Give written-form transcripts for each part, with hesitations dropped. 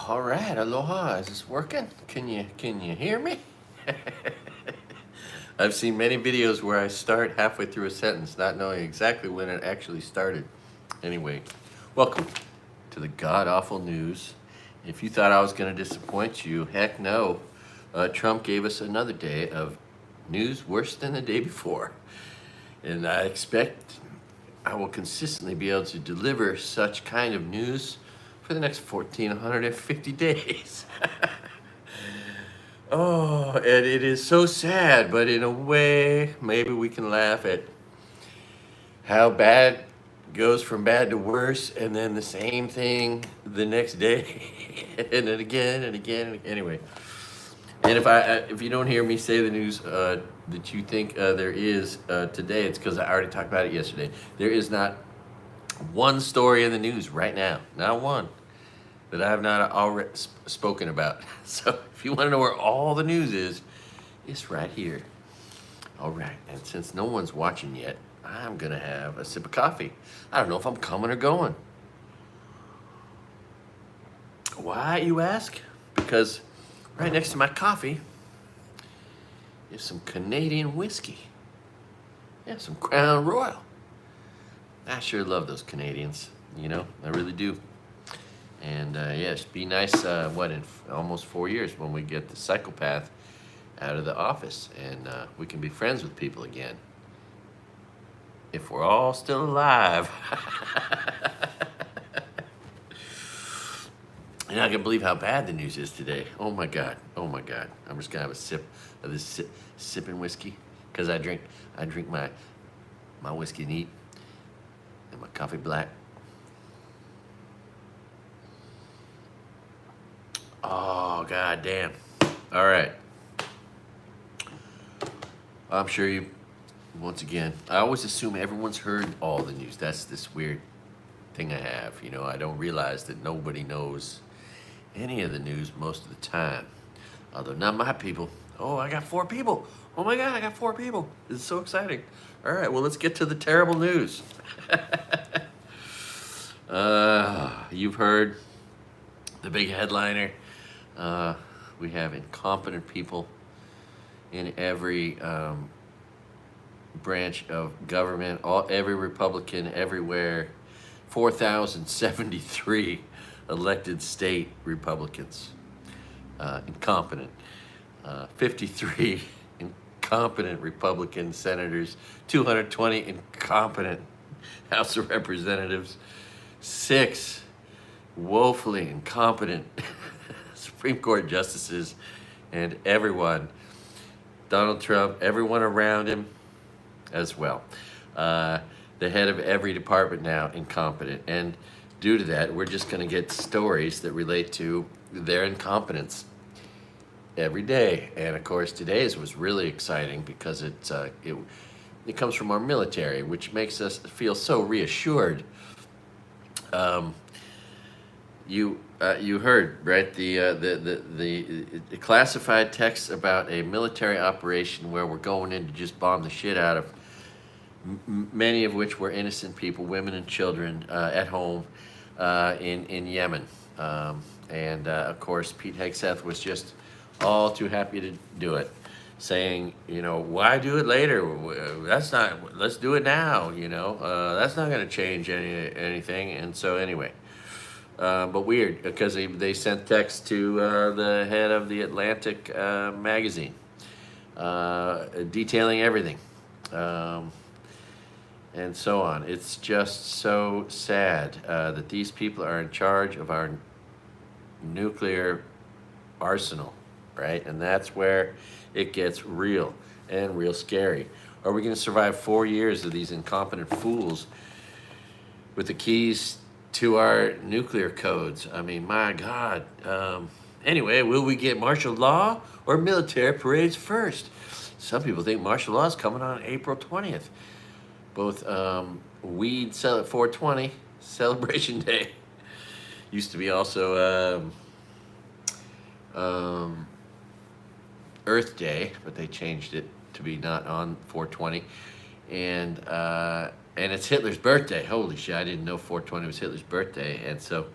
All right, aloha. Is this working? Can you hear me? I've seen many videos where I start halfway through a sentence, not knowing exactly when it actually started. Anyway, welcome to the god-awful news. If you thought I was going to disappoint you, heck no. Trump gave us another day of news worse than the day before. And I expect I will consistently be able to deliver such kind of news for the next 1,450 days. Oh, and it is so sad, but in a way, maybe we can laugh at how bad goes from bad to worse, and then the same thing the next day, and then again and again. And anyway, and if you don't hear me say the news that you think there is today, it's because I already talked about it yesterday. There is not one story in the news right now, not one, that I have not already spoken about. So if you want to know where all the news is, it's right here. All right, and since no one's watching yet, I'm gonna have a sip of coffee. I don't know if I'm coming or going. Why, you ask? Because right next to my coffee is some Canadian whiskey. Yeah, some Crown Royal. I sure love those Canadians, you know, I really do. And yes, be nice, in almost 4 years when we get the psychopath out of the office and we can be friends with people again. If we're all still alive. You're not gonna believe how bad the news is today. Oh my God, oh my God. I'm just gonna have a sip of this sipping whiskey because I drink my whiskey neat and my coffee black. Oh, God damn. All right. I'm sure you, once again, I always assume everyone's heard all the news. That's this weird thing I have. You know, I don't realize that nobody knows any of the news most of the time. Although not my people. Oh, I got 4 people. Oh my God, I got 4 people. This is so exciting. All right, well, let's get to the terrible news. You've heard the big headliner. We have incompetent people in every branch of government, every Republican everywhere. 4,073 elected state Republicans, incompetent. 53 incompetent Republican senators, 220 incompetent House of Representatives, 6 woefully incompetent Supreme Court justices, and everyone, Donald Trump, everyone around him as well. The head of every department now incompetent. And due to that, we're just going to get stories that relate to their incompetence every day. And of course, today's was really exciting because it comes from our military, which makes us feel so reassured. You heard, right, the classified text about a military operation where we're going in to just bomb the shit out of many of which were innocent people, women and children at home in Yemen. Of course, Pete Hegseth was just all too happy to do it, saying, you know, why do it later? Let's do it now, you know. That's not going to change anything. And so anyway. But weird, because they sent text to the head of the Atlantic magazine, detailing everything, and so on. It's just so sad that these people are in charge of our nuclear arsenal, right? And that's where it gets real and real scary. Are we going to survive 4 years of these incompetent fools with the keys to our nuclear codes? I mean, my God. Anyway, will we get martial law or military parades first? Some people think martial law is coming on April 20th. Both weed sell at 420, Celebration Day. Used to be also Earth Day, but they changed it to be not on 420. And it's Hitler's birthday. Holy shit, I didn't know 420 was Hitler's birthday. And so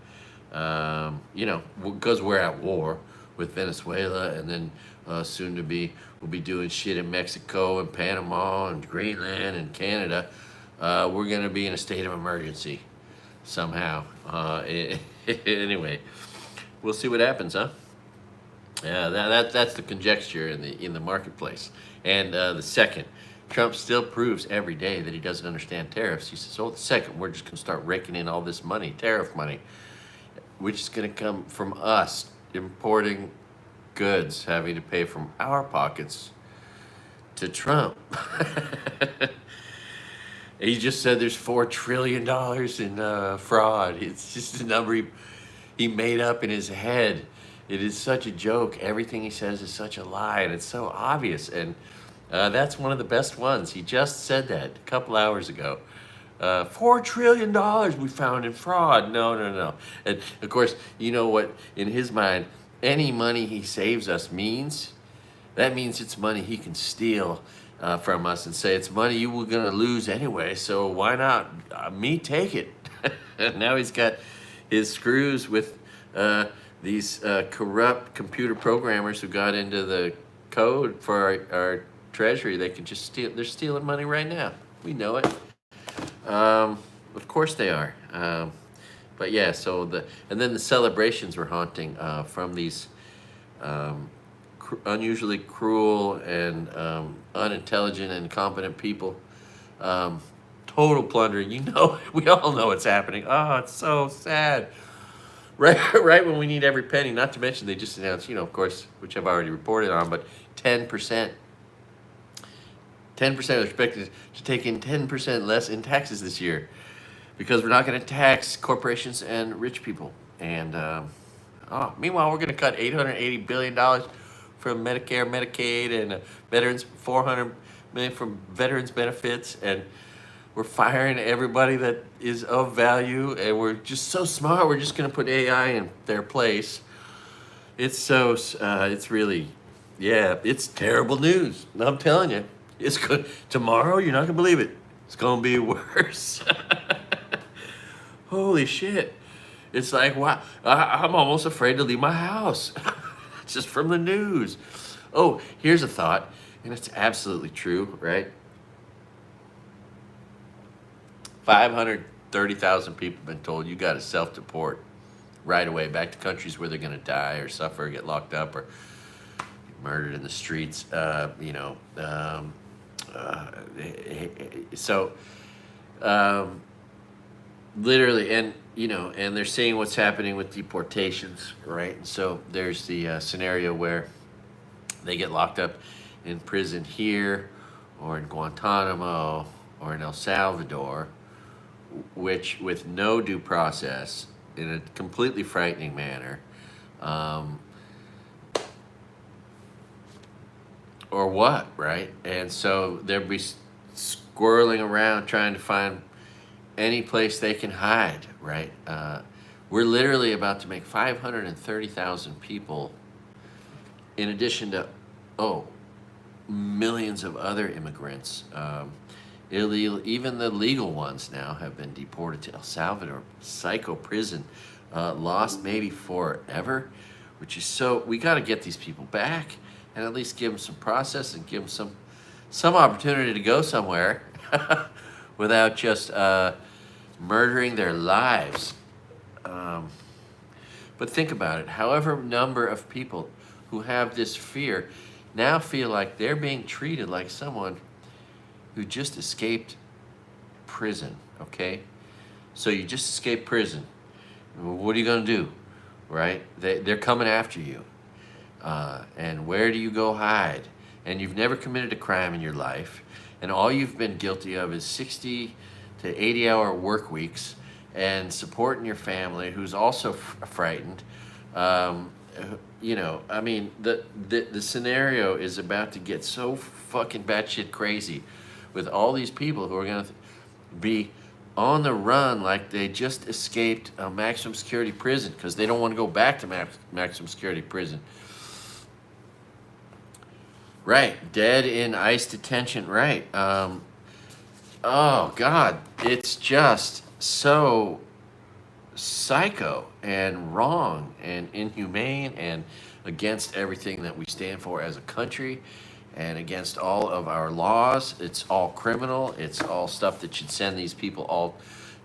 Because we're at war with Venezuela, and then soon to be, we'll be doing shit in Mexico and Panama and Greenland and Canada. We're going to be in a state of emergency somehow. Anyway, we'll see what happens, huh? Yeah, that's the conjecture in the marketplace. And the second, Trump still proves every day that he doesn't understand tariffs. He says, "Oh, the second, we're just going to start raking in all this money, tariff money, which is going to come from us importing goods, having to pay from our pockets to Trump." He just said there's $4 trillion in fraud. It's just a number he made up in his head. It is such a joke. Everything he says is such a lie, and it's so obvious. And that's one of the best ones. He just said that a couple hours ago. $4 trillion we found in fraud. No. And of course, you know what, in his mind, any money he saves us means, that means it's money he can steal from us and say, it's money you were going to lose anyway, so why not me take it? Now he's got his screws with these corrupt computer programmers who got into the code for our treasury. They can just steal. They're stealing money right now. We know it. Of course they are. But yeah, and then the celebrations were haunting from these unusually cruel and unintelligent and incompetent people. Total plundering. We all know what's happening. Oh, it's so sad. Right when we need every penny. Not to mention they just announced, of course, which I've already reported on, but 10%. 10% are expected to take in 10% less in taxes this year because we're not going to tax corporations and rich people. And meanwhile, we're going to cut $880 billion from Medicare, Medicaid, and veterans, $400 million from veterans benefits, and we're firing everybody that is of value, and we're just so smart. We're just going to put AI in their place. It's really, it's terrible news. I'm telling you. It's good. Tomorrow, you're not going to believe it. It's going to be worse. Holy shit. It's like, wow, I'm almost afraid to leave my house. Just from the news. Oh, here's a thought, and it's absolutely true, right? 530,000 people have been told you got to self-deport right away back to countries where they're going to die or suffer or get locked up or murdered in the streets. Literally, and they're seeing what's happening with deportations, right? And so there's the scenario where they get locked up in prison here or in Guantanamo or in El Salvador, which with no due process, in a completely frightening manner, or what, right? And so they'll be squirreling around trying to find any place they can hide, right? We're literally about to make 530,000 people, in addition to, millions of other immigrants, illegal, even the legal ones now have been deported to El Salvador, psycho prison, lost maybe forever, which is we got to get these people back and at least give them some process and give them some opportunity to go somewhere without just murdering their lives. But think about it. However number of people who have this fear now feel like they're being treated like someone who just escaped prison, okay? So you just escaped prison. What are you going to do, right? They're coming after you. And where do you go hide? And you've never committed a crime in your life, and all you've been guilty of is 60 to 80-hour work weeks and supporting your family, who's also frightened. The scenario is about to get so fucking batshit crazy with all these people who are going to be on the run like they just escaped a maximum security prison because they don't want to go back to maximum security prison. Right, dead in ICE detention, right. Oh, God, it's just so psycho and wrong and inhumane and against everything that we stand for as a country and against all of our laws. It's all criminal. It's all stuff that should send these people all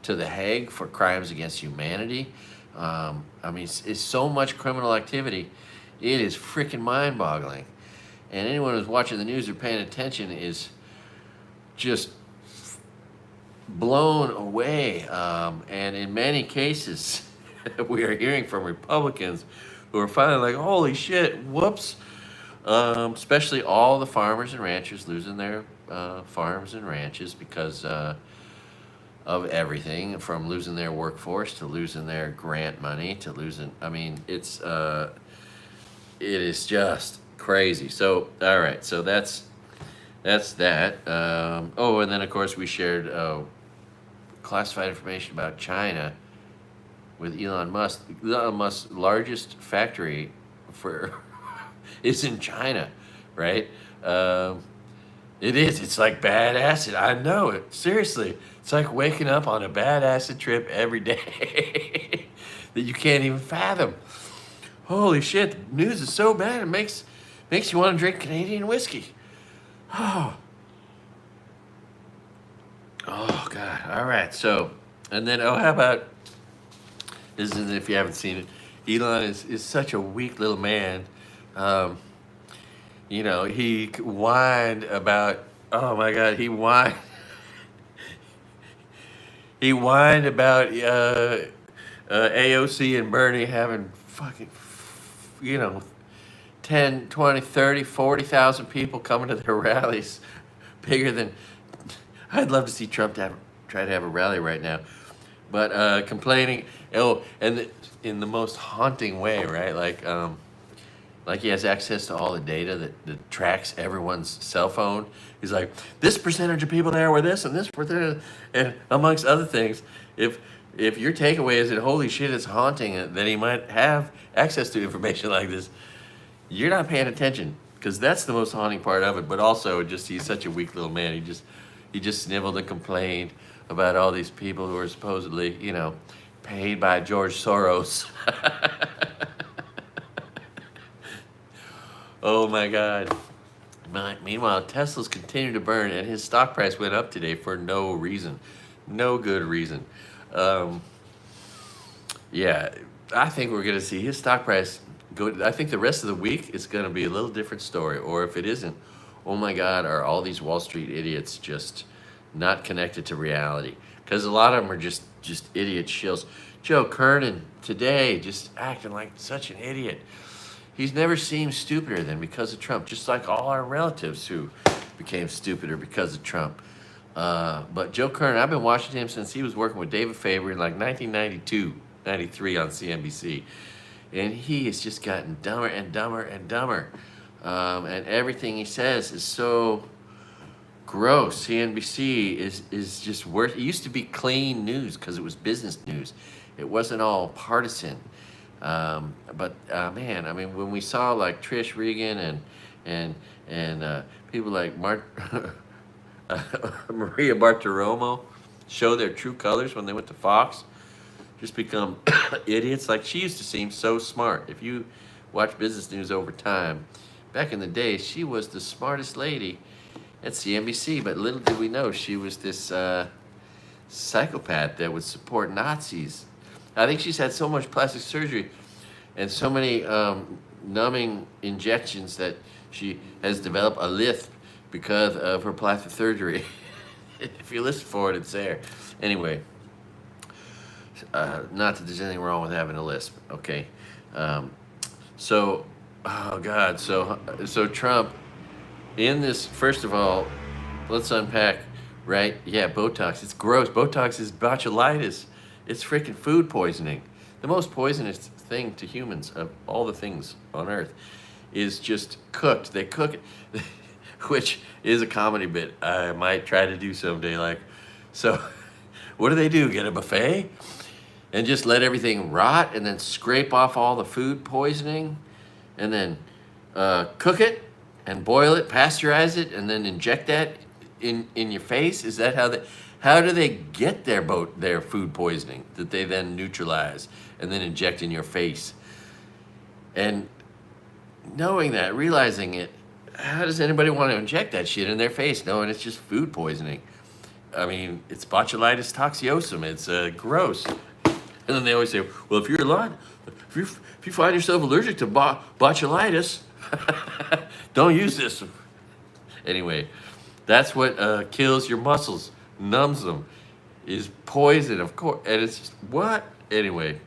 to the Hague for crimes against humanity. I mean, it's so much criminal activity. It is freaking mind-boggling. And anyone who's watching the news or paying attention is just blown away. And in many cases, we are hearing from Republicans who are finally like, holy shit, whoops. Especially all the farmers and ranchers losing their farms and ranches because of everything from losing their workforce to losing their grant money to losing, I mean, it is just crazy. So, all right, so that's that. Oh, and then of course we shared classified information about China with Elon Musk. Elon Musk's largest factory for is in China, right? It is. It's like bad acid. I know it. Seriously, it's like waking up on a bad acid trip every day that you can't even fathom. Holy shit! The news is so bad it makes you want to drink Canadian whiskey. Oh. Oh God! All right. So, and then how about this? Is if you haven't seen it, Elon is such a weak little man. You know, he whined about. Oh my God! He whined about AOC and Bernie having fucking, 10, 20, 30, 40,000 people coming to their rallies, bigger than. I'd love to see Trump try to have a rally right now, but complaining. Oh, and in the most haunting way, right? Like he has access to all the data that tracks everyone's cell phone. He's like, this percentage of people there were this and this percentage, and amongst other things. If your takeaway is that holy shit, it's haunting that he might have access to information like this, you're not paying attention because that's the most haunting part of it. But also, just he's such a weak little man. He just sniveled and complained about all these people who are supposedly, paid by George Soros. Oh my God. Meanwhile, Tesla's continue to burn and his stock price went up today for no reason. No good reason. Yeah, I think we're going to see his stock price go. I think the rest of the week is going to be a little different story. Or if it isn't, oh my God, are all these Wall Street idiots just not connected to reality? Because a lot of them are just idiot shills. Joe Kernan today just acting like such an idiot. He's never seemed stupider than because of Trump, just like all our relatives who became stupider because of Trump. But Joe Kernan, I've been watching him since he was working with David Faber in like 1992, 93 on CNBC. And he has just gotten dumber and dumber and dumber. And everything he says is so gross. CNBC is just worse. It used to be clean news because it was business news. It wasn't all partisan. But man, I mean, when we saw like Trish Regan and people like Maria Bartiromo show their true colors when they went to Fox, just become idiots. Like she used to seem so smart. If you watch business news over time, back in the day, she was the smartest lady at CNBC. But little did we know she was this psychopath that would support Nazis. I think she's had so much plastic surgery and so many numbing injections that she has developed a lisp because of her plastic surgery. If you listen for it, it's there. Anyway, not that there's anything wrong with having a lisp, okay? So, oh God, so Trump, in this, first of all, let's unpack, right? Yeah, Botox, it's gross. Botox is botulitis. It's freaking food poisoning. The most poisonous thing to humans of all the things on earth is just cooked. They cook it, which is a comedy bit I might try to do someday. Like, so what do? Get a buffet and just let everything rot and then scrape off all the food poisoning and then cook it and boil it, pasteurize it, and then inject that in your face? Is that how How do they get their food poisoning that they then neutralize and then inject in your face? And knowing that, realizing it, how does anybody want to inject that shit in their face knowing it's just food poisoning? I mean, it's botulitis toxosum. It's gross. And then they always say, well, if you find yourself allergic to botulitis, don't use this. Anyway, that's what kills your muscles, numbs them, is poison, of course. And it's just, what? Anyway.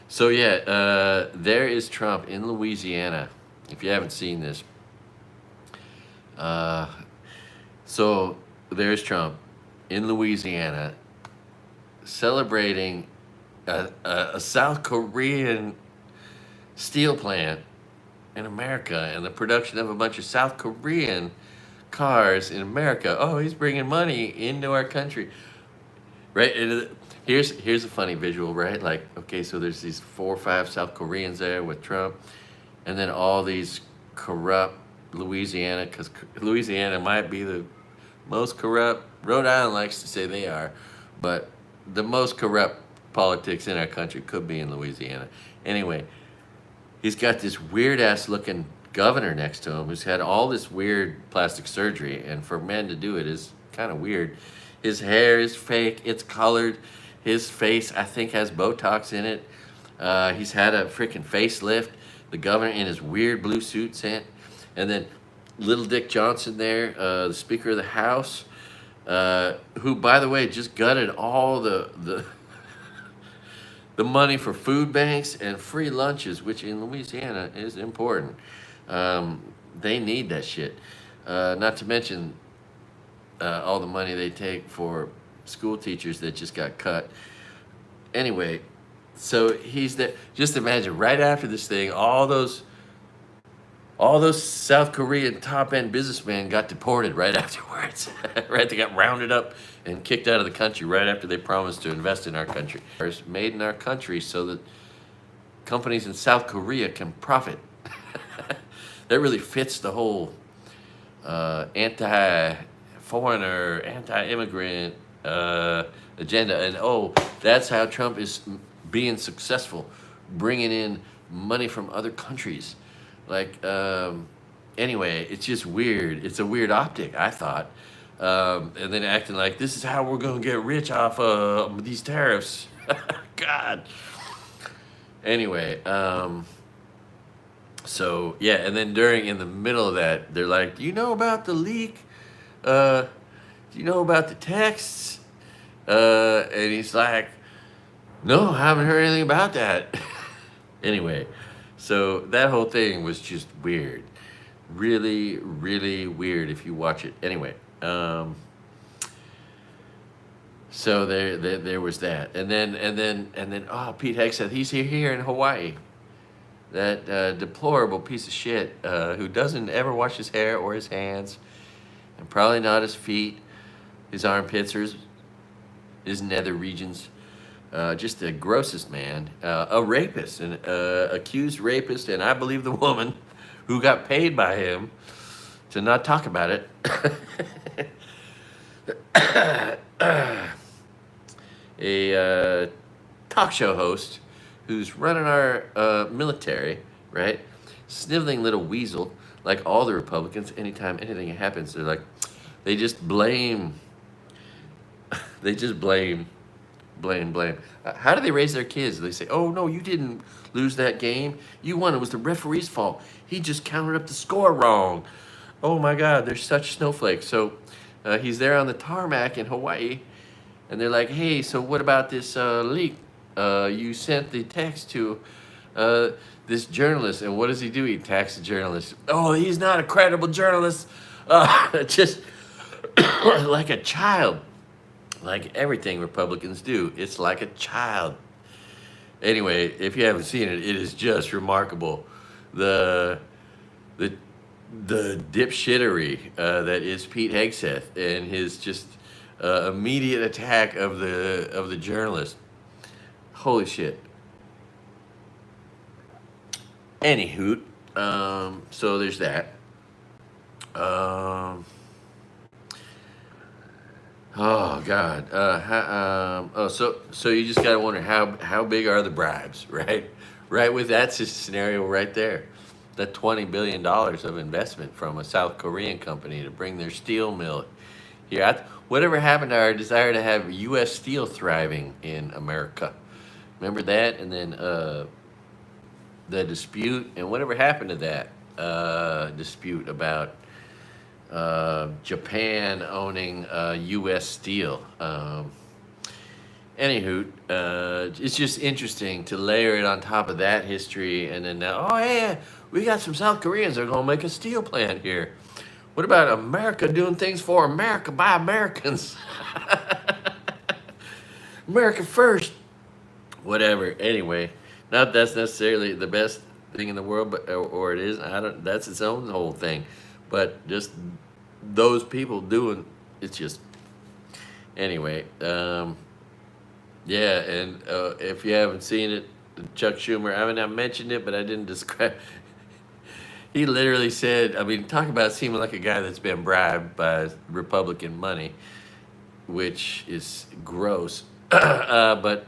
So yeah, there is Trump in Louisiana. If you haven't seen this. So there's Trump in Louisiana celebrating a South Korean steel plant in America and the production of a bunch of South Korean cars in America. Oh, he's bringing money into our country, right? And here's a funny visual, right? Like, okay, so there's these 4 or 5 South Koreans there with Trump, and then all these corrupt Louisiana, because Louisiana might be the most corrupt. Rhode Island likes to say they are, but the most corrupt politics in our country could be in Louisiana. Anyway, he's got this weird ass looking governor next to him who's had all this weird plastic surgery, and for men to do it is kind of weird. His hair is fake, it's colored. His face, I think, has Botox in it. He's had a freaking facelift. The governor in his weird blue suit, and then Little Dick Johnson there, the Speaker of the House, who, by the way, just gutted all the money for food banks and free lunches, which in Louisiana is important. They need that shit. Not to mention all the money they take for school teachers that just got cut. Anyway, so he's there. Just imagine, right after this thing, all those South Korean top-end businessmen got deported right afterwards. Right, they got rounded up and kicked out of the country right after they promised to invest in our country. It's made in our country so that companies in South Korea can profit. That really fits the whole anti-foreigner, anti-immigrant agenda. And oh, that's how Trump is being successful, bringing in money from other countries. Like, anyway, it's just weird. It's a weird optic, I thought. And then acting like this is how we're going to get rich off of these tariffs. God. Anyway, so yeah, and then in the middle of that, they're like, do you know about the leak? Do you know about the texts? And he's like, no, I haven't heard anything about that. Anyway, so that whole thing was just weird. Really, really weird if you watch it. Anyway, so there was that. And then oh, Pete Hegseth, he's here in Hawaii. That deplorable piece of shit who doesn't ever wash his hair or his hands, and probably not his feet, his armpits, or his nether regions. Just the grossest man, a rapist, an accused rapist, and I believe the woman who got paid by him to not talk about it. A talk show host who's running our military, right? Sniveling little weasel, like all the Republicans. Anytime anything happens, they just blame. They just blame. How do they raise their kids? They say, oh, no, you didn't lose that game. You won. It was the referee's fault. He just counted up the score wrong. Oh, my God, they're such snowflakes. So he's there on the tarmac in Hawaii, and they're like, hey, so what about this leak? You sent the text to this journalist, and what does he do? He attacks the journalist. Oh, he's not a credible journalist. Just like a child. Like everything Republicans do, it's like a child. Anyway, if you haven't seen it, it is just remarkable. The dipshittery that is Pete Hegseth and his just immediate attack of the journalist. Holy shit. Anywho, so there's that. Oh God. So you just gotta wonder how big are the bribes, right? Right with that scenario right there, that $20 billion of investment from a South Korean company to bring their steel mill here. Whatever happened to our desire to have U.S. steel thriving in America? Remember that? And then the dispute, and whatever happened to that dispute about Japan owning U.S. Steel. Anywho, it's just interesting to layer it on top of that history, and then now, oh yeah, we got some South Koreans that are gonna make a steel plant here. What about America doing things for America by Americans? America first. Whatever. Anyway, not that's necessarily the best thing in the world, but or it is. I don't. That's its own whole thing. But just those people doing it's just anyway. Yeah, and if you haven't seen it, Chuck Schumer. I mean, I mentioned it, but I didn't describe. He literally said, I mean, talk about seeming like a guy that's been bribed by Republican money, which is gross. But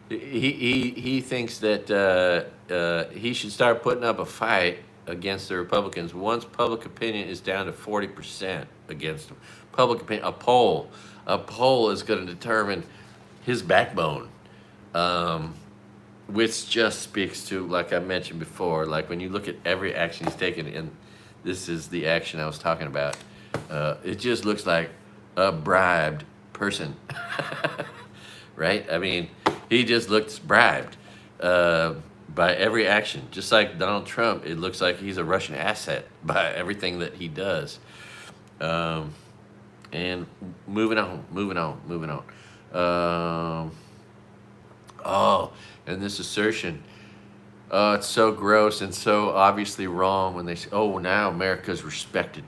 he thinks that he should start putting up a fight against the Republicans once public opinion is down to 40% against them. Public opinion, a poll is going to determine his backbone, which just speaks to, like I mentioned before, like when you look at every action he's taken, and this is the action I was talking about, it just looks like a bribed person, right? I mean, he just looks bribed by every action. Just like Donald Trump, it looks like he's a Russian asset by everything that he does. And moving on. Oh, and this assertion, it's so gross and so obviously wrong when they say, oh, now America's respected.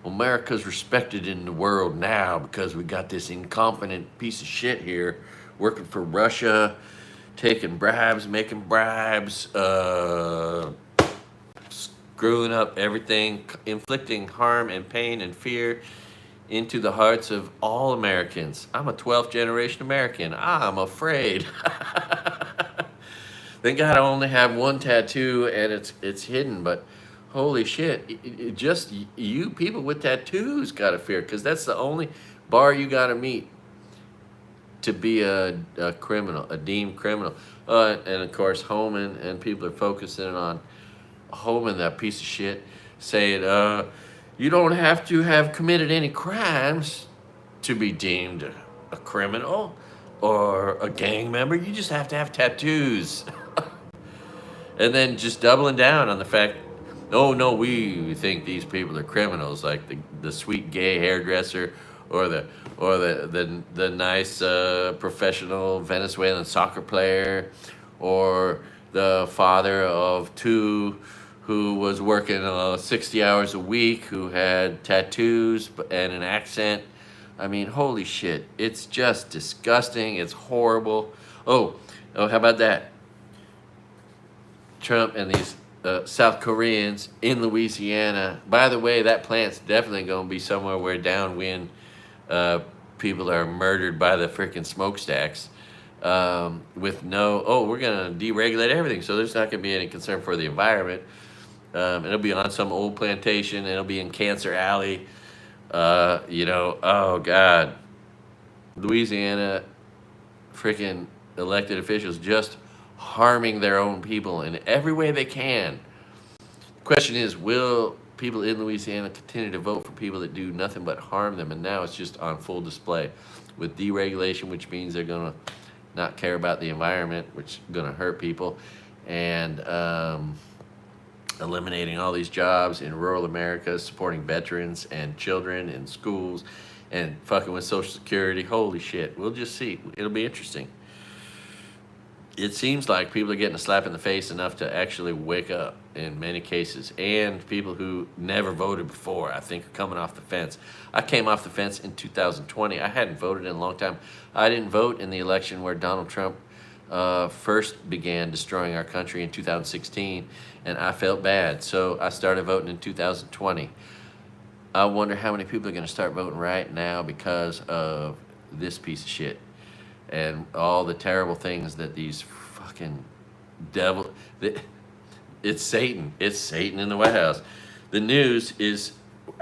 America's respected in the world now because we got this incompetent piece of shit here working for Russia, taking bribes, making bribes, screwing up everything, inflicting harm and pain and fear into the hearts of all Americans. I'm a 12th generation American. I'm afraid. Thank God I only have one tattoo and it's hidden, but holy shit, just you people with tattoos gotta fear, because that's the only bar you gotta meet to be a criminal, a deemed criminal. And of course, Homan, and people are focusing on Homan, that piece of shit, saying, you don't have to have committed any crimes to be deemed a criminal or a gang member. You just have to have tattoos. And then just doubling down on the fact, oh no, we think these people are criminals, like the sweet gay hairdresser or the nice professional Venezuelan soccer player, or the father of two who was working 60 hours a week, who had tattoos and an accent. I mean, holy shit, it's just disgusting. It's horrible. Oh, how about that? Trump and these South Koreans in Louisiana. By the way, that plant's definitely going to be somewhere where downwind people are murdered by the freaking smokestacks with no, oh, we're going to deregulate everything, so there's not going to be any concern for the environment. It'll be on some old plantation. It'll be in Cancer Alley. Oh, God. Louisiana freaking elected officials just harming their own people in every way they can. The question is, will people in Louisiana continue to vote for people that do nothing but harm them? And now it's just on full display with deregulation, which means they're going to not care about the environment, which is going to hurt people, and eliminating all these jobs in rural America, supporting veterans and children in schools, and fucking with Social Security. Holy shit. We'll just see. It'll be interesting. It seems like people are getting a slap in the face enough to actually wake up in many cases. And people who never voted before, I think, are coming off the fence. I came off the fence in 2020. I hadn't voted in a long time. I didn't vote in the election where Donald Trump first began destroying our country in 2016, and I felt bad. So I started voting in 2020. I wonder how many people are going to start voting right now because of this piece of shit and all the terrible things that these fucking devil. It's Satan. It's Satan in the White House. The news is,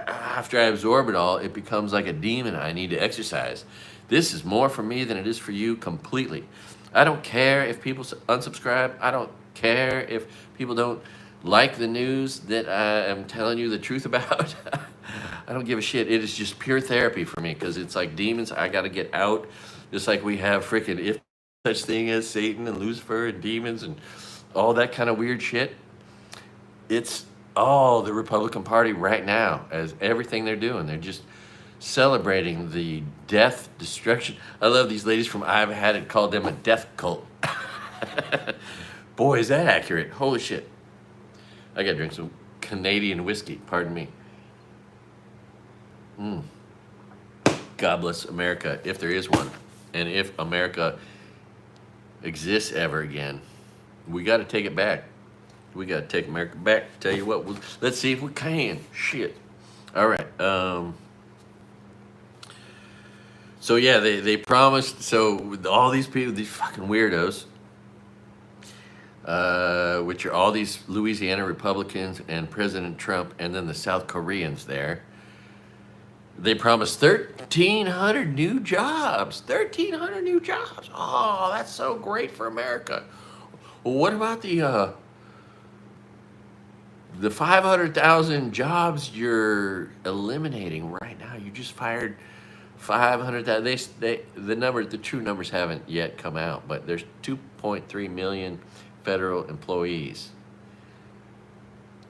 after I absorb it all, it becomes like a demon I need to exercise. This is more for me than it is for you completely. I don't care if people unsubscribe. I don't care if people don't like the news that I am telling you the truth about. I don't give a shit. It is just pure therapy for me because it's like demons. I got to get out. Just like we have freaking if such thing as Satan and Lucifer and demons and all that kind of weird shit. It's all the Republican Party right now as everything they're doing. They're just celebrating the death, destruction. I love these ladies from I've Had It called them a death cult. Boy, is that accurate. Holy shit. I gotta drink some Canadian whiskey, pardon me. God bless America, if there is one. And if America exists ever again, we gotta take it back. We gotta take America back. Tell you what, let's see if we can. Shit. All right. So yeah, they promised. So all these people, these fucking weirdos, which are all these Louisiana Republicans and President Trump, and then the South Koreans there. They promised 1,300 new jobs. 1,300 new jobs. Oh, that's so great for America. Well, what about the 500,000 jobs you're eliminating right now? You just fired 500,000. The true numbers haven't yet come out, but there's 2.3 million federal employees.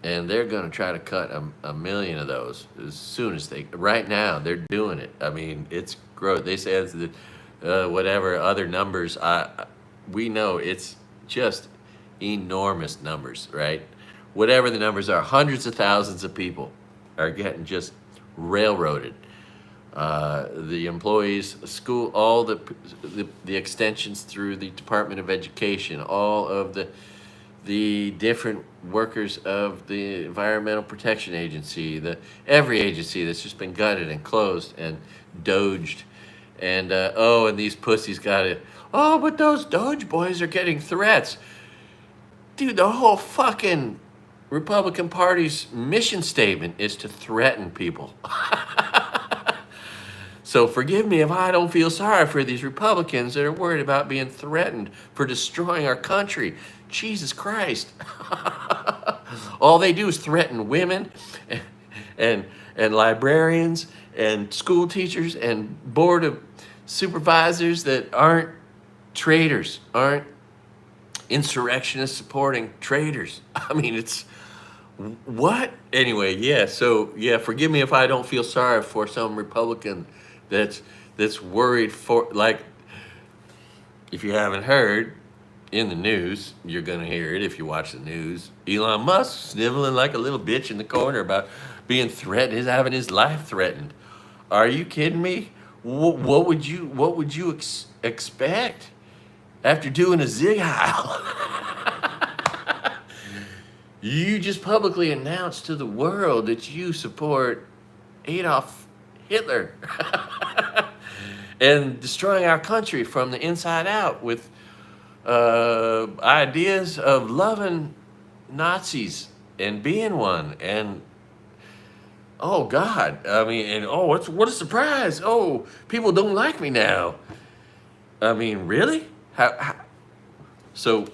And they're going to try to cut a million of those as soon as right now, they're doing it. I mean, it's growth. They say it's whatever other numbers. We know it's just enormous numbers, right? Whatever the numbers are, hundreds of thousands of people are getting just railroaded. The employees, school, all the extensions through the Department of Education, all of the different workers of the Environmental Protection Agency, every agency that's just been gutted and closed and doged. And, and these pussies got it. Oh, but those Doge boys are getting threats. Dude, the whole fucking Republican Party's mission statement is to threaten people. So forgive me if I don't feel sorry for these Republicans that are worried about being threatened for destroying our country. Jesus Christ. All they do is threaten women and librarians and school teachers and board of supervisors that aren't traitors, aren't insurrectionists supporting traitors. I mean, it's what? Anyway, yeah, so yeah, forgive me if I don't feel sorry for some Republican that's worried for, like, if you haven't heard in the news, you're gonna hear it if you watch the news. Elon Musk sniveling like a little bitch in the corner about being threatened, having his life threatened. Are you kidding me? What would you expect after doing a zig heil? You just publicly announced to the world that you support Adolf Hitler and destroying our country from the inside out with ideas of loving Nazis and being one. And oh God, I mean, and oh, what a surprise! Oh, people don't like me now. I mean, really? How? So,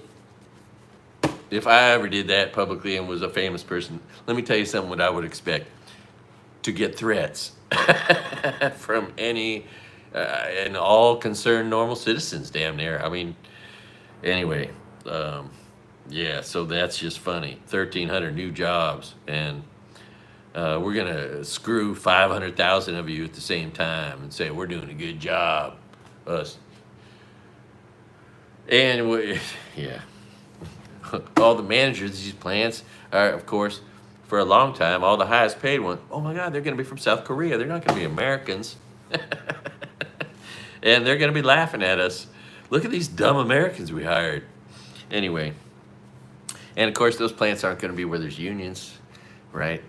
if I ever did that publicly and was a famous person, let me tell you something. What I would expect to get threats from any and all concerned normal citizens, damn near. I mean, anyway, yeah. So that's just funny. 1,300 new jobs, and we're gonna screw 500,000 of you at the same time and say we're doing a good job, us. And yeah, all the managers of these plants are, of course, for a long time, all the highest paid ones. Oh my God, they're gonna be from South Korea. They're not gonna be Americans. And they're gonna be laughing at us. Look at these dumb Americans we hired. Anyway, and of course those plants aren't gonna be where there's unions, right?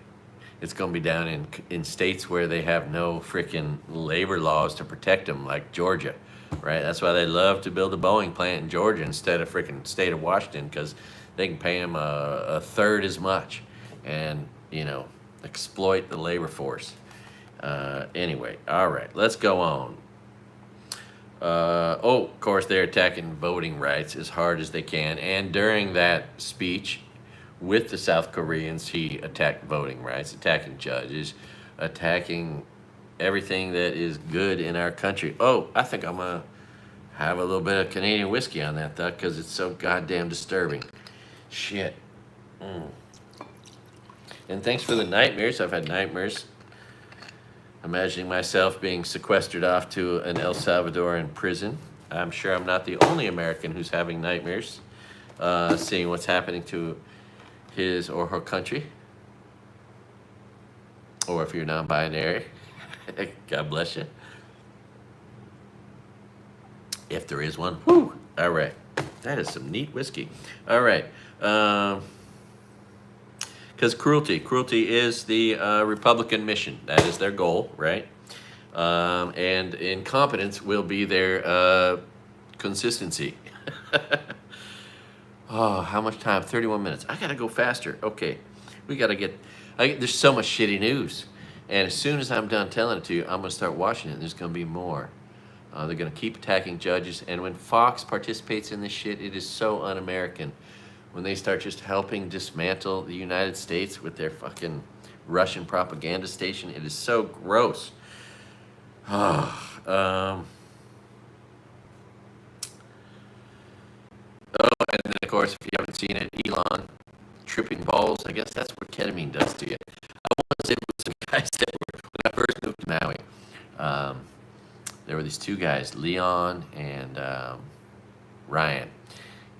it's going to be down in states where they have no freaking labor laws to protect them, like Georgia, right? That's why they love to build a Boeing plant in Georgia instead of freaking state of Washington, because they can pay them a third as much and, you know, exploit the labor force. Anyway, all right, let's go on. Of course, they're attacking voting rights as hard as they can. And during that speech with the South Koreans, he attacked voting rights, attacking judges, attacking everything that is good in our country. Oh, I think I'm going to have a little bit of Canadian whiskey on that, though, because it's so goddamn disturbing. Shit. And thanks for the nightmares. I've had nightmares imagining myself being sequestered off to an El Salvadoran prison. I'm sure I'm not the only American who's having nightmares, seeing what's happening to his or her country. Or if you're non-binary, God bless you. If there is one. Whew. All right. That is some neat whiskey. All right. Because cruelty is the Republican mission. That is their goal, right? And incompetence will be their consistency. Oh, how much time? 31 minutes. I gotta go faster. Okay, we gotta get. There's so much shitty news, and as soon as I'm done telling it to you, I'm gonna start watching it. And there's gonna be more. They're gonna keep attacking judges, and when Fox participates in this shit, it is so un-American. When they start just helping dismantle the United States with their fucking Russian propaganda station, it is so gross. And then of course, if you haven't seen it, Elon tripping balls. I guess that's what ketamine does to you. I want to say it was some guys that were, when I first moved to Maui, there were these two guys, Leon and Ryan.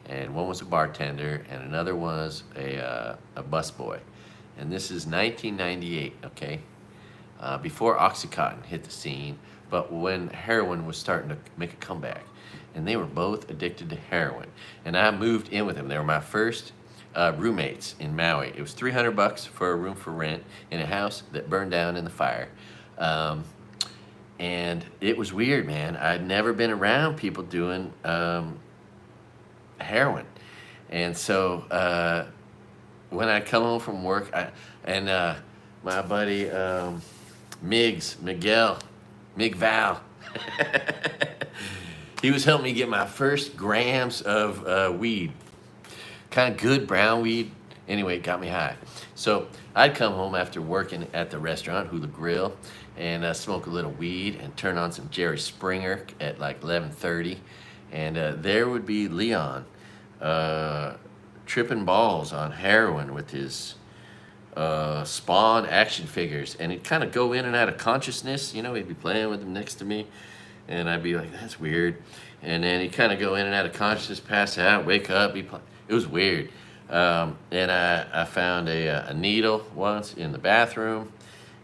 And one was a bartender, and another was a busboy. And this is 1998, okay? Before Oxycontin hit the scene, but when heroin was starting to make a comeback. And they were both addicted to heroin. And I moved in with them. They were my first roommates in Maui. It was $300 for a room for rent in a house that burned down in the fire. And it was weird, man. I'd never been around people doing heroin. And so when I come home from work, my buddy Mig Val, he was helping me get my first grams of weed. Kind of good brown weed. Anyway, it got me high. So I'd come home after working at the restaurant, Hula Grill, and smoke a little weed and turn on some Jerry Springer at like 11:30. And there would be Leon tripping balls on heroin with his Spawn action figures. And he'd kind of go in and out of consciousness. You know, he'd be playing with them next to me. And I'd be like, that's weird. And then he'd kind of go in and out of consciousness, pass out, wake up. It was weird. And I found a needle once in the bathroom.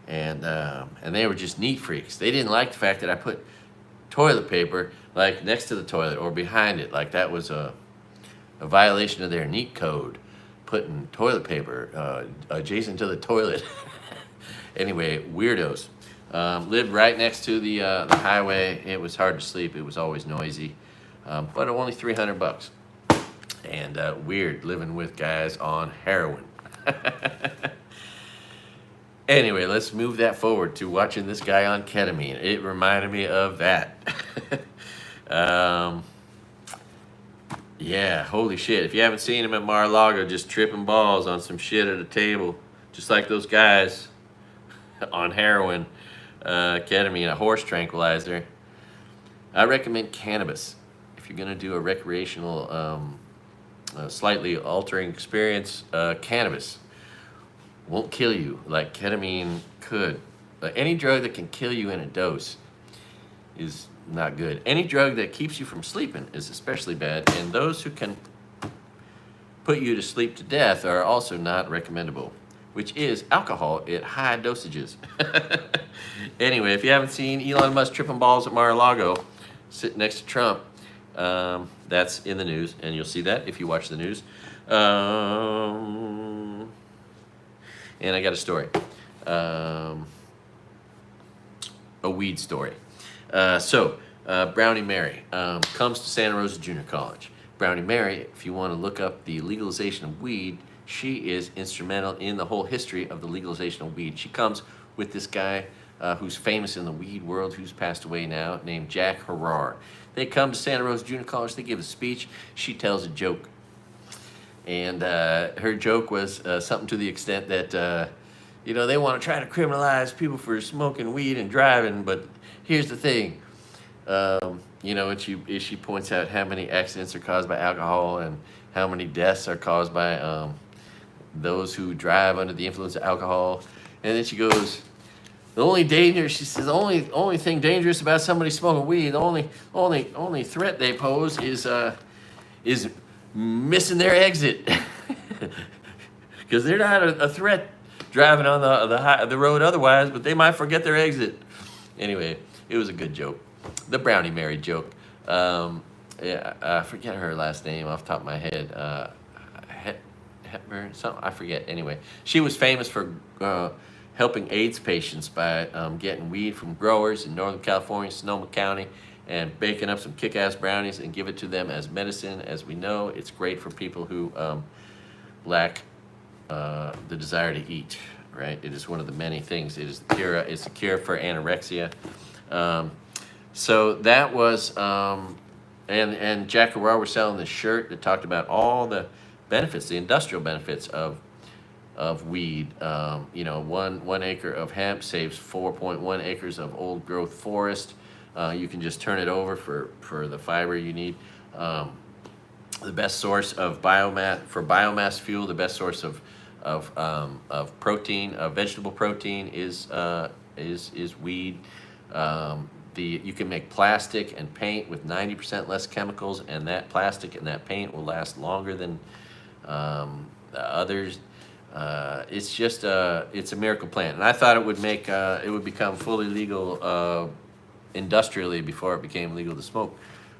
And they were just neat freaks. They didn't like the fact that I put toilet paper like next to the toilet or behind it. Like that was a violation of their neat code, putting toilet paper adjacent to the toilet. Anyway, weirdos. Lived right next to the highway. It was hard to sleep. It was always noisy, but only $300. And weird living with guys on heroin. Anyway, let's move that forward to watching this guy on ketamine. It reminded me of that. Yeah, holy shit. If you haven't seen him at Mar-a-Lago just tripping balls on some shit at a table, just like those guys on heroin, ketamine, a horse tranquilizer, I recommend cannabis. If you're going to do a recreational, slightly altering experience, cannabis won't kill you like ketamine could. Any drug that can kill you in a dose is not good. Any drug that keeps you from sleeping is especially bad, and those who can put you to sleep to death are also not recommendable, which is alcohol at high dosages. Anyway, if you haven't seen Elon Musk tripping balls at Mar-a-Lago, sitting next to Trump, that's in the news, and you'll see that if you watch the news. And I got a story. Um, a weed story. Brownie Mary comes to Santa Rosa Junior College. Brownie Mary, if you want to look up the legalization of weed, she is instrumental in the whole history of the legalization of weed. She comes with this guy who's famous in the weed world, who's passed away now, named Jack Harrar. They come to Santa Rosa Junior College, they give a speech, she tells a joke. And her joke was something to the extent that, they want to try to criminalize people for smoking weed and driving, but here's the thing. And she points out how many accidents are caused by alcohol and how many deaths are caused by those who drive under the influence of alcohol. And then she goes, she says, the only thing dangerous about somebody smoking weed, the only threat they pose is missing their exit. Because they're not a threat driving on the road otherwise, but they might forget their exit. Anyway, it was a good joke. The Brownie Mary joke. I forget her last name off the top of my head. Hepburn, something, I forget. Anyway, she was famous for helping AIDS patients by getting weed from growers in Northern California, Sonoma County, and baking up some kick-ass brownies and give it to them as medicine. As we know, it's great for people who lack the desire to eat, right? It is one of the many things. It is the cure. It's the cure for anorexia. So that was, and Jack Harrar was selling this shirt that talked about all the benefits, the industrial benefits of weed. 1 acre of hemp saves 4.1 acres of old growth forest. You can just turn it over for the fiber you need. The best source of biomass fuel, the best source of protein, vegetable protein is weed. You can make plastic and paint with 90% less chemicals, and that plastic and that paint will last longer than others. It's just it's a miracle plant, and I thought it would become fully legal industrially before it became legal to smoke.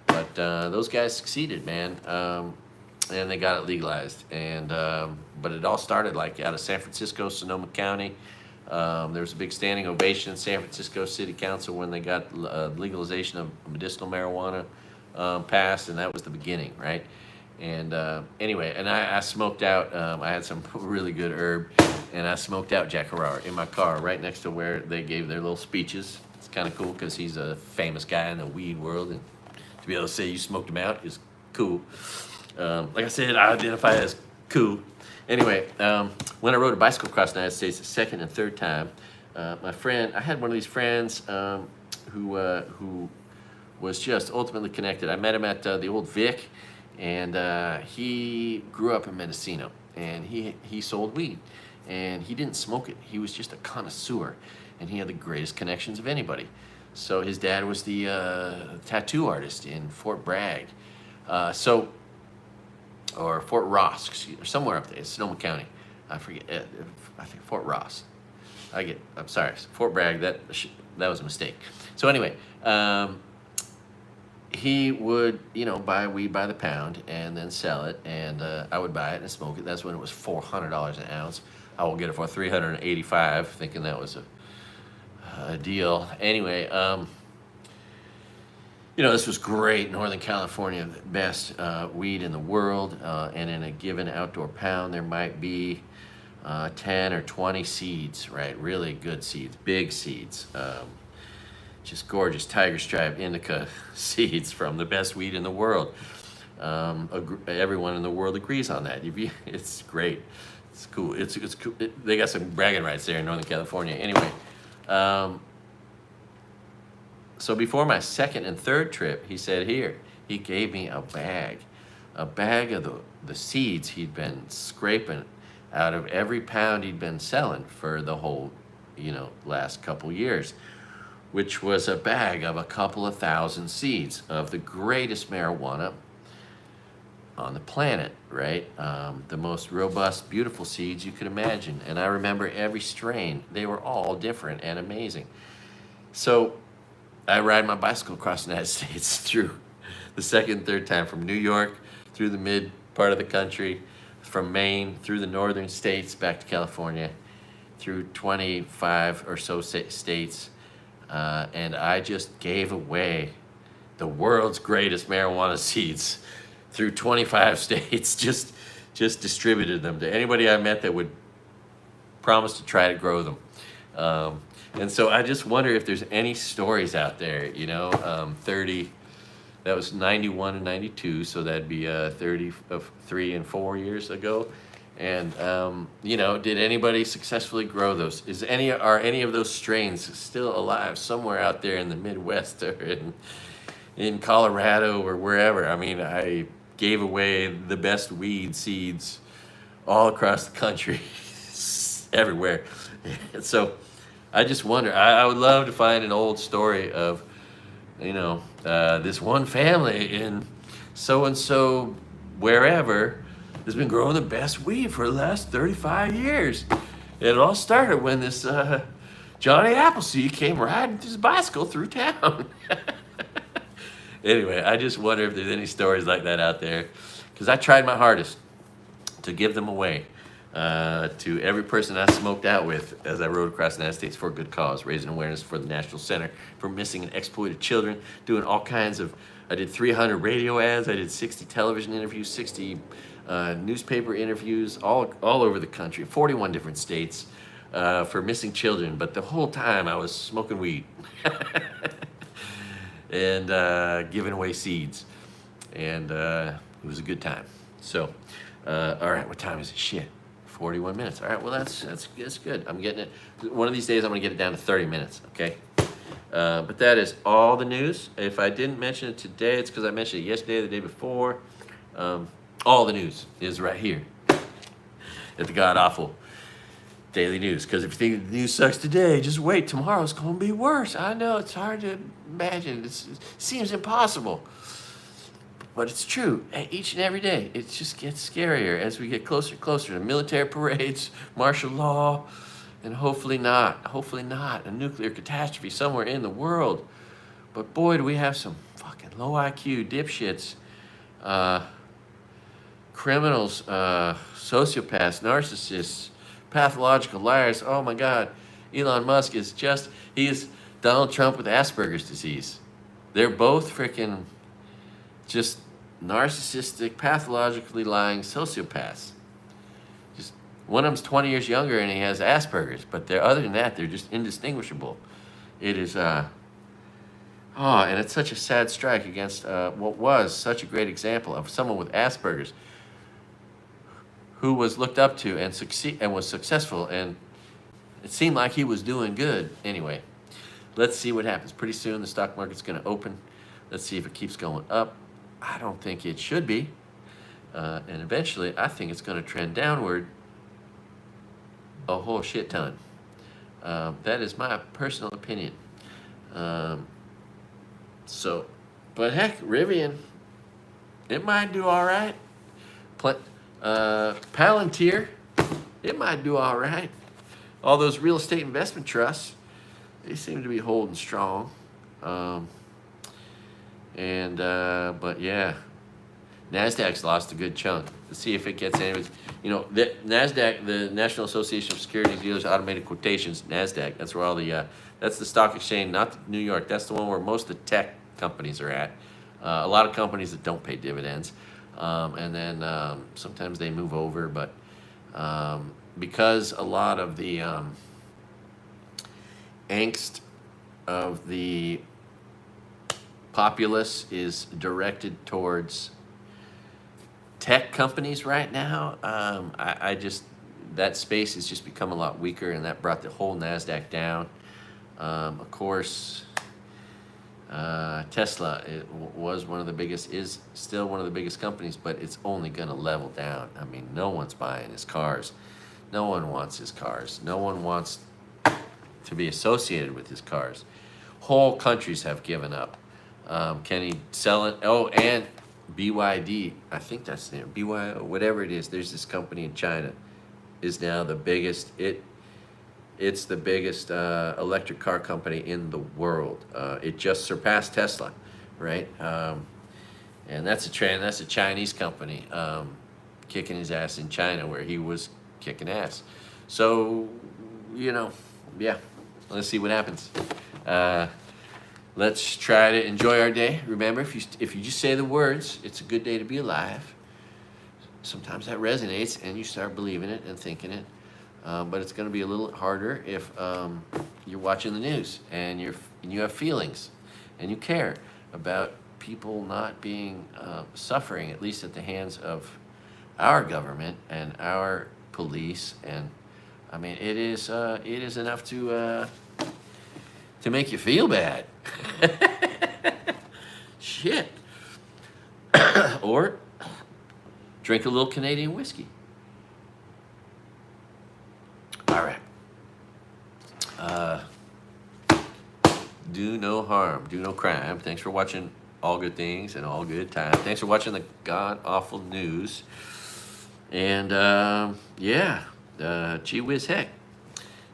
But those guys succeeded, man, and they got it legalized. But it all started like out of San Francisco, Sonoma County. There was a big standing ovation in San Francisco City Council when they got legalization of medicinal marijuana passed, and that was the beginning, right? And anyway, and I smoked out, I had some really good herb, and I smoked out Jack Harrar in my car right next to where they gave their little speeches. It's kind of cool because he's a famous guy in the weed world, and to be able to say you smoked him out is cool. Like I said, I identify as cool. Anyway, when I rode a bicycle across the United States the second and third time, I had one of these friends who was just ultimately connected. I met him at the old Vic, and he grew up in Mendocino, and he sold weed, and he didn't smoke it. He was just a connoisseur, and he had the greatest connections of anybody. So his dad was the tattoo artist in Fort Bragg. Or Fort Ross, or somewhere up there. It's Sonoma County. I forget. I think Fort Ross. I'm sorry. Fort Bragg. That was a mistake. So anyway, he would buy weed by the pound and then sell it, and I would buy it and smoke it. That's when it was $400 an ounce. I will get it for $385, thinking that was a deal. Anyway. This was great. Northern California, the best weed in the world. And in a given outdoor pound, there might be 10 or 20 seeds, right? Really good seeds, big seeds. Just gorgeous tiger stripe indica seeds from the best weed in the world. Everyone in the world agrees on that. It's great. It's cool. It's cool. They got some bragging rights there in Northern California. Anyway. So before my second and third trip, he said, he gave me a bag of the seeds he'd been scraping out of every pound he'd been selling for the whole, last couple years, which was a bag of a couple of thousand seeds of the greatest marijuana on the planet, right? The most robust, beautiful seeds you could imagine. And I remember every strain. They were all different and amazing. So I ride my bicycle across the United States through the second and third time, from New York through the mid part of the country, from Maine through the northern states back to California, through 25 or so states, and I just gave away the world's greatest marijuana seeds through 25 states. Just distributed them to anybody I met that would promise to try to grow them. And so I just wonder if there's any stories out there, 30, that was 91 and 92, so that'd be 33 and 4 years ago. And, did anybody successfully grow those? Are any of those strains still alive somewhere out there in the Midwest or in Colorado or wherever? I mean, I gave away the best weed seeds all across the country, everywhere. So I just wonder, I would love to find an old story of, this one family in so-and-so wherever has been growing the best weed for the last 35 years. It all started when this Johnny Appleseed came riding his bicycle through town. Anyway, I just wonder if there's any stories like that out there, because I tried my hardest to give them away to every person I smoked out with as I rode across the United States for a good cause, raising awareness for the National Center for Missing and Exploited Children, doing all kinds of, I did 300 radio ads, I did 60 television interviews, 60 newspaper interviews all over the country, 41 different states for missing children, but the whole time I was smoking weed and giving away seeds, and it was a good time. So, all right, what time is it? Shit. 41 minutes. All right, well, that's good. I'm getting it. One of these days, I'm going to get it down to 30 minutes, okay? But that is all the news. If I didn't mention it today, it's because I mentioned it yesterday or the day before. All the news is right here at the God-Awful Daily News. Because if you think the news sucks today, just wait. Tomorrow's going to be worse. I know, it's hard to imagine. It seems impossible. But it's true. Each and every day, it just gets scarier as we get closer and closer to military parades, martial law, and hopefully not a nuclear catastrophe somewhere in the world. But boy, do we have some fucking low IQ dipshits, criminals, sociopaths, narcissists, pathological liars. Oh my God, Elon Musk is he is Donald Trump with Asperger's disease. They're both freaking just narcissistic, pathologically lying sociopaths. Just one of them's 20 years younger and he has Asperger's, but other than that, they're just indistinguishable. It is, and it's such a sad strike against what was such a great example of someone with Asperger's who was looked up to and was successful, and it seemed like he was doing good. Anyway, let's see what happens. Pretty soon the stock market's going to open. Let's see if it keeps going up. I don't think it should be. And eventually, I think it's going to trend downward a whole shit ton. That is my personal opinion. But heck, Rivian, it might do all right. Palantir, it might do all right. All those real estate investment trusts, they seem to be holding strong. But yeah, NASDAQ's lost a good chunk. Let's see if it gets any. The NASDAQ, the National Association of Securities Dealers Automated Quotations, NASDAQ, that's where all that's the stock exchange, not New York. That's the one where most of the tech companies are at. A lot of companies that don't pay dividends. And then sometimes they move over, but because a lot of the angst of the populace is directed towards tech companies right now, that space has just become a lot weaker, and that brought the whole NASDAQ down. Of course, Tesla was one of the biggest, is still one of the biggest companies, but it's only going to level down. I mean, no one's buying his cars. No one wants his cars. No one wants to be associated with his cars. Whole countries have given up. Can he sell it? Oh, and BYD, I think that's the name, whatever it is, there's this company in China, is now the biggest, it's the biggest electric car company in the world. It just surpassed Tesla, right? And that's a Chinese company kicking his ass in China, where he was kicking ass. So, yeah, let's see what happens. Let's try to enjoy our day. Remember, if you just say the words, it's a good day to be alive. Sometimes that resonates, and you start believing it and thinking it. But it's going to be a little harder if you're watching the news and you have feelings and you care about people not being suffering, at least at the hands of our government and our police. And I mean, it is enough to make you feel bad. Shit. Or drink a little Canadian whiskey. All right. Do no harm, do no crime. Thanks for watching All Good Things and All Good Time. Thanks for watching the god-awful news. And, gee whiz heck.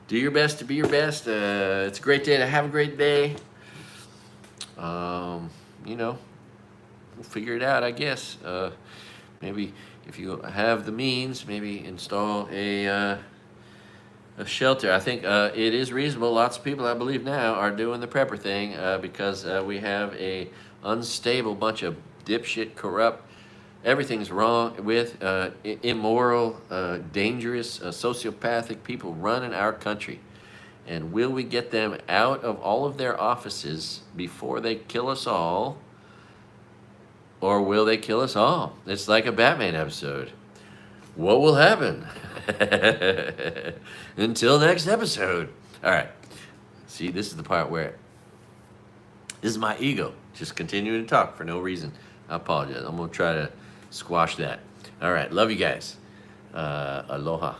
Do your best to be your best. It's a great day to have a great day. We'll figure it out, I guess. Maybe if you have the means, maybe install a shelter. I think it is reasonable. Lots of people, I believe now, are doing the prepper thing because we have a unstable bunch of dipshit, corrupt, everything's wrong with immoral, dangerous, sociopathic people running our country. And will we get them out of all of their offices before they kill us all? Or will they kill us all? It's like a Batman episode. What will happen? Until next episode. All right. See, this is the part where this is my ego just continuing to talk for no reason. I apologize. I'm going to try to squash that. All right. Love you guys. Aloha.